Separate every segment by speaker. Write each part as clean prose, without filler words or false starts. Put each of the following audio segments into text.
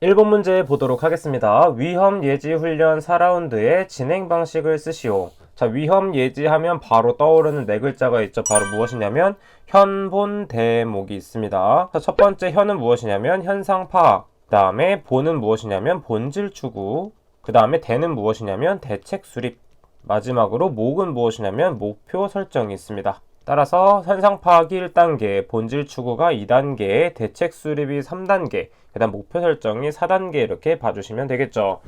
Speaker 1: 1번 문제 보도록 하겠습니다. 위험 예지 훈련 4라운드의 진행 방식을 쓰시오. 자, 위험 예지하면 바로 떠오르는 네 글자가 있죠. 바로 무엇이냐면 현본 대목이 있습니다. 자, 첫 번째 현은 무엇이냐면 현상 파악. 그 다음에 본은 무엇이냐면 본질 추구. 그 다음에 대는 무엇이냐면 대책 수립. 마지막으로 목은 무엇이냐면 목표 설정이 있습니다. 따라서 현상 파악이 1단계, 본질 추구가 2단계, 대책 수립이 3단계, 그 다음 목표 설정이 4단계 이렇게 봐주시면 되겠죠.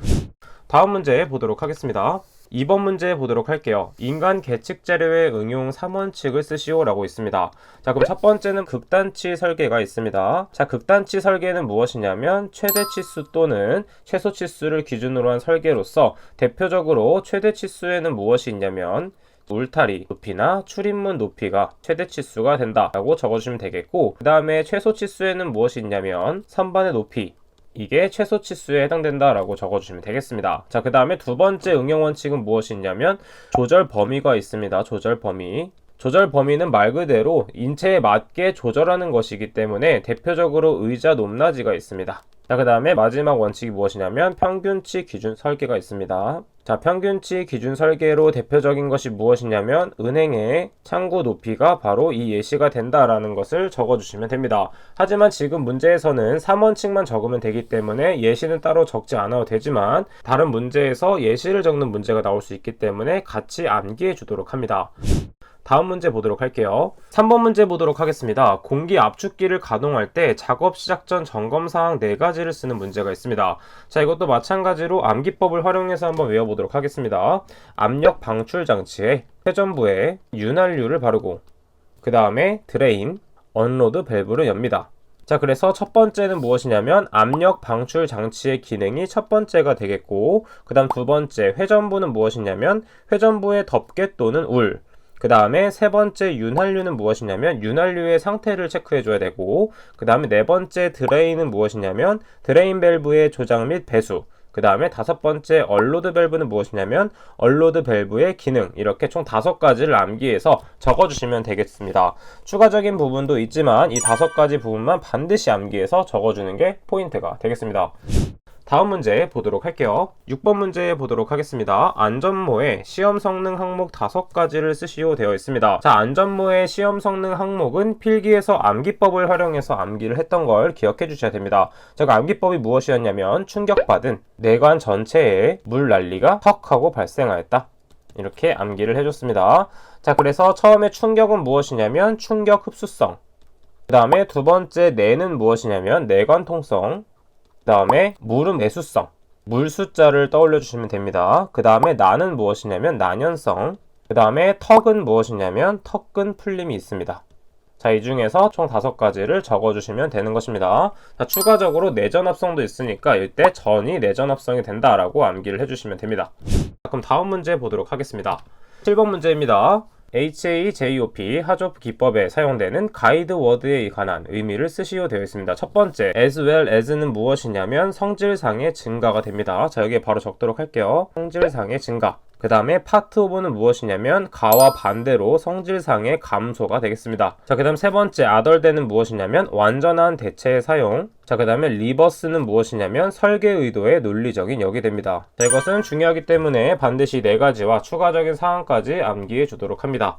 Speaker 1: 다음 문제 보도록 하겠습니다. 2번 문제 보도록 할게요. 인간 계측 재료의 응용 3원칙을 쓰시오 라고 있습니다. 자, 그럼 첫 번째는 극단치 설계가 있습니다. 자, 극단치 설계는 무엇이냐면 최대 치수 또는 최소 치수를 기준으로 한 설계로서 대표적으로 최대 치수에는 무엇이 있냐면 울타리 높이나 출입문 높이가 최대 치수가 된다라고 적어주시면 되겠고, 그 다음에 최소 치수에는 무엇이 있냐면 선반의 높이, 이게 최소 치수에 해당된다라고 적어주시면 되겠습니다. 자, 그 다음에 두 번째 응용 원칙은 무엇이 있냐면 조절 범위가 있습니다. 조절 범위. 조절 범위는 말 그대로 인체에 맞게 조절하는 것이기 때문에 대표적으로 의자 높낮이가 있습니다. 자, 그 다음에 마지막 원칙이 무엇이냐면 평균치 기준 설계가 있습니다. 자, 평균치 기준 설계로 대표적인 것이 무엇이냐면 은행의 창구 높이가 바로 이 예시가 된다라는 것을 적어주시면 됩니다. 하지만 지금 문제에서는 3원칙만 적으면 되기 때문에 예시는 따로 적지 않아도 되지만 다른 문제에서 예시를 적는 문제가 나올 수 있기 때문에 같이 암기해 주도록 합니다. 다음 문제 보도록 할게요. 3번 문제 보도록 하겠습니다. 공기 압축기를 가동할 때 작업 시작 전 점검사항 4가지를 쓰는 문제가 있습니다. 자, 이것도 마찬가지로 암기법을 활용해서 한번 외워보도록 하겠습니다. 압력 방출 장치에 회전부에 윤활유를 바르고 그 다음에 드레인, 언로드 밸브를 엽니다. 자, 그래서 첫 번째는 무엇이냐면 압력 방출 장치의 기능이 첫 번째가 되겠고, 그 다음 두 번째 회전부는 무엇이냐면 회전부의 덮개 또는 울, 그 다음에 세 번째 윤활유는 무엇이냐면 윤활유의 상태를 체크해 줘야 되고, 그 다음에 네 번째 드레인은 무엇이냐면 드레인 밸브의 조작 및 배수, 그 다음에 다섯 번째 얼로드 밸브는 무엇이냐면 얼로드 밸브의 기능, 이렇게 총 5가지를 암기해서 적어주시면 되겠습니다. 추가적인 부분도 있지만 이 5가지 부분만 반드시 암기해서 적어주는 게 포인트가 되겠습니다. 다음 문제 보도록 할게요. 6번 문제 보도록 하겠습니다. 안전모에 시험 성능 항목 5가지를 쓰시오 되어 있습니다. 자, 안전모의 시험 성능 항목은 필기에서 암기법을 활용해서 암기를 했던 걸 기억해 주셔야 됩니다. 자, 그 암기법이 무엇이었냐면 충격받은 내관 전체에 물 난리가 턱 하고 발생하였다. 이렇게 암기를 해줬습니다. 자, 그래서 처음에 충격은 무엇이냐면 충격 흡수성, 그 다음에 두 번째 내는 무엇이냐면 내관 통성, 그 다음에 물은 내수성, 물 숫자를 떠올려 주시면 됩니다. 그 다음에 나는 무엇이냐면 난연성, 그 다음에 턱은 무엇이냐면 턱근 풀림이 있습니다. 자, 이 중에서 총 5가지를 적어주시면 되는 것입니다. 자, 추가적으로 내전압성도 있으니까 이때 전이 내전압성이 된다라고 암기를 해주시면 됩니다. 자, 그럼 다음 문제 보도록 하겠습니다. 7번 문제입니다. HAJOP 하조프 기법에 사용되는 가이드 워드에 관한 의미를 쓰시오 되어 있습니다. 첫 번째, as well as는 무엇이냐면 성질상의 증가가 됩니다. 자, 여기에 바로 적도록 할게요. 성질상의 증가. 그 다음에 파트 오브는 무엇이냐면 가와 반대로 성질상의 감소가 되겠습니다. 자, 그 다음 세 번째, other than은 무엇이냐면 완전한 대체의 사용. 자, 그 다음에 리버스는 무엇이냐면 설계 의도의 논리적인 역이 됩니다. 자, 이것은 중요하기 때문에 반드시 4가지와 추가적인 사항까지 암기해 주도록 합니다.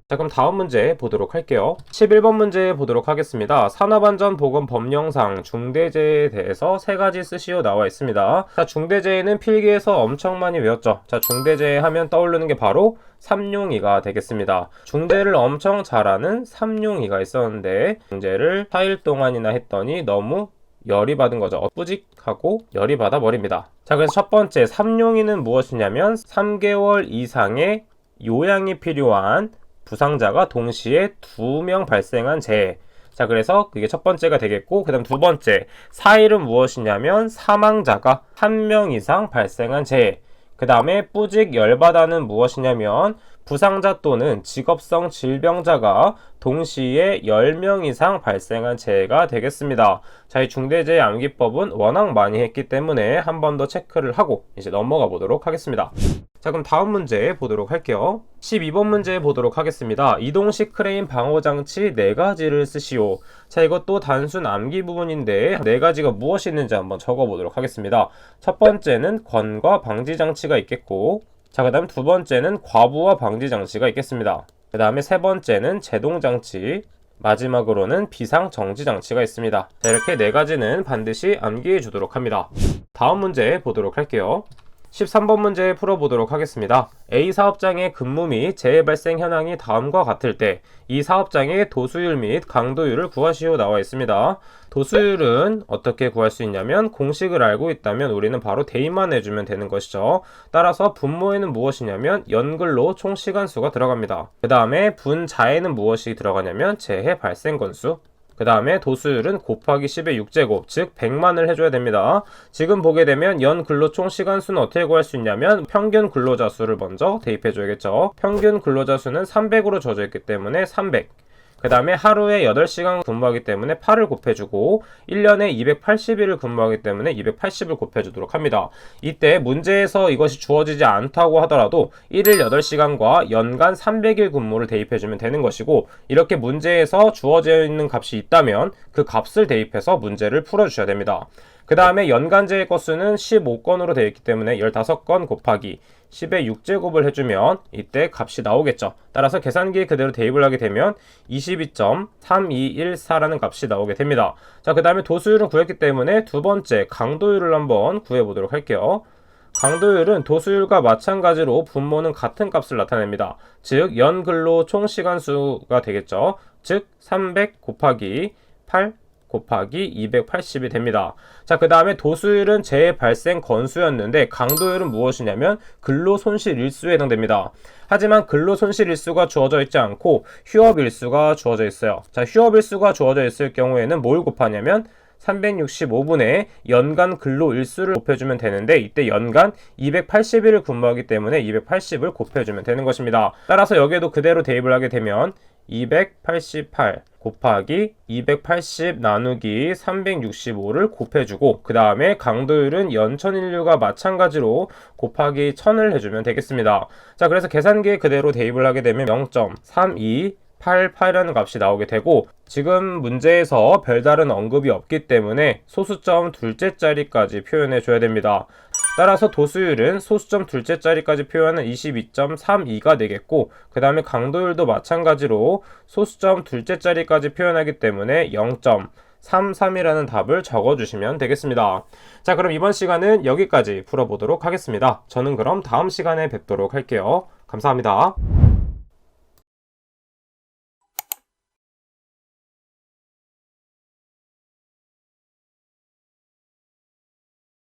Speaker 1: 자, 그럼 다음 문제 보도록 할게요. 11번 문제 보도록 하겠습니다. 산업안전보건법령상 중대재해에 대해서 3가지 쓰시오 나와 있습니다. 자, 중대재해는 필기에서 엄청 많이 외웠죠. 자, 중대재해 하면 떠오르는 게 바로 삼룡이가 되겠습니다. 중재를 엄청 잘하는 삼룡이가 있었는데 중재를 4일 동안이나 했더니 너무 열이 받은 거죠. 뿌직하고 열이 받아 버립니다. 자, 그래서 첫 번째 삼룡이는 무엇이냐면 3개월 이상의 요양이 필요한 부상자가 동시에 2명 발생한 재해. 자, 그래서 그게 첫 번째가 되겠고, 그 다음 두 번째 4일은 무엇이냐면 사망자가 1명 이상 발생한 재해. 그 다음에 뿌직 열바다는 무엇이냐면 부상자 또는 직업성 질병자가 동시에 10명 이상 발생한 재해가 되겠습니다. 자, 이 중대재해 암기법은 워낙 많이 했기 때문에 한 번 더 체크를 하고 이제 넘어가 보도록 하겠습니다. 자, 그럼 다음 문제 보도록 할게요. 12번 문제 보도록 하겠습니다. 이동식 크레인 방호장치 4가지를 쓰시오. 자, 이것도 단순 암기 부분인데 4가지가 무엇이 있는지 한번 적어보도록 하겠습니다. 첫 번째는 관과 방지 장치가 있겠고, 자, 그 다음 두 번째는 과부하 방지 장치가 있겠습니다. 그 다음에 세 번째는 제동 장치, 마지막으로는 비상 정지 장치가 있습니다. 자, 이렇게 4가지는 반드시 암기해 주도록 합니다. 다음 문제 보도록 할게요. 13번 문제 풀어보도록 하겠습니다. A 사업장의 근무 및 재해 발생 현황이 다음과 같을 때 이 사업장의 도수율 및 강도율을 구하시오 나와 있습니다. 도수율은 어떻게 구할 수 있냐면 공식을 알고 있다면 우리는 바로 대입만 해주면 되는 것이죠. 따라서 분모에는 무엇이냐면 연근로 총 시간수가 들어갑니다. 그 다음에 분자에는 무엇이 들어가냐면 재해 발생 건수, 그 다음에 도수율은 곱하기 10의 6제곱, 즉 100만을 해줘야 됩니다. 지금 보게 되면 연 근로 총 시간수는 어떻게 구할 수 있냐면 평균 근로자 수를 먼저 대입해줘야겠죠. 평균 근로자 수는 300으로 주어져 있기 때문에 300. 그 다음에 하루에 8시간 근무하기 때문에 8을 곱해주고 1년에 280일을 근무하기 때문에 280을 곱해주도록 합니다. 이때 문제에서 이것이 주어지지 않다고 하더라도 1일 8시간과 연간 300일 근무를 대입해주면 되는 것이고, 이렇게 문제에서 주어져 있는 값이 있다면 그 값을 대입해서 문제를 풀어주셔야 됩니다. 그 다음에 연간제의 건수는 15건으로 되어 있기 때문에 15건 곱하기 10의 6제곱을 해주면 이때 값이 나오겠죠. 따라서 계산기에 그대로 대입을 하게 되면 22.3214라는 값이 나오게 됩니다. 자, 그 다음에 도수율은 구했기 때문에 두 번째 강도율을 한번 구해보도록 할게요. 강도율은 도수율과 마찬가지로 분모는 같은 값을 나타냅니다. 즉 연근로 총 시간수가 되겠죠. 즉 300 곱하기 8 곱하기 280이 됩니다. 자, 그 다음에 도수율은 재해 발생 건수였는데 강도율은 무엇이냐면 근로 손실 일수에 해당됩니다. 하지만 근로 손실 일수가 주어져 있지 않고 휴업 일수가 주어져 있어요. 자, 휴업 일수가 주어져 있을 경우에는 뭘 곱하냐면 365분의 연간 근로 일수를 곱해주면 되는데, 이때 연간 280일을 근무하기 때문에 280을 곱해주면 되는 것입니다. 따라서 여기에도 그대로 대입을 하게 되면 288 곱하기 280 나누기 365를 곱해주고, 그 다음에 강도율은 연천인류가 마찬가지로 곱하기 1000을 해주면 되겠습니다. 자, 그래서 계산기에 그대로 대입을 하게 되면 0.3288이라는 값이 나오게 되고, 지금 문제에서 별다른 언급이 없기 때문에 소수점 둘째 자리까지 표현해 줘야 됩니다. 따라서 도수율은 소수점 둘째 자리까지 표현은 22.32가 되겠고, 그 다음에 강도율도 마찬가지로 소수점 둘째 자리까지 표현하기 때문에 0.33이라는 답을 적어주시면 되겠습니다. 자, 그럼 이번 시간은 여기까지 풀어보도록 하겠습니다. 저는 그럼 다음 시간에 뵙도록 할게요. 감사합니다.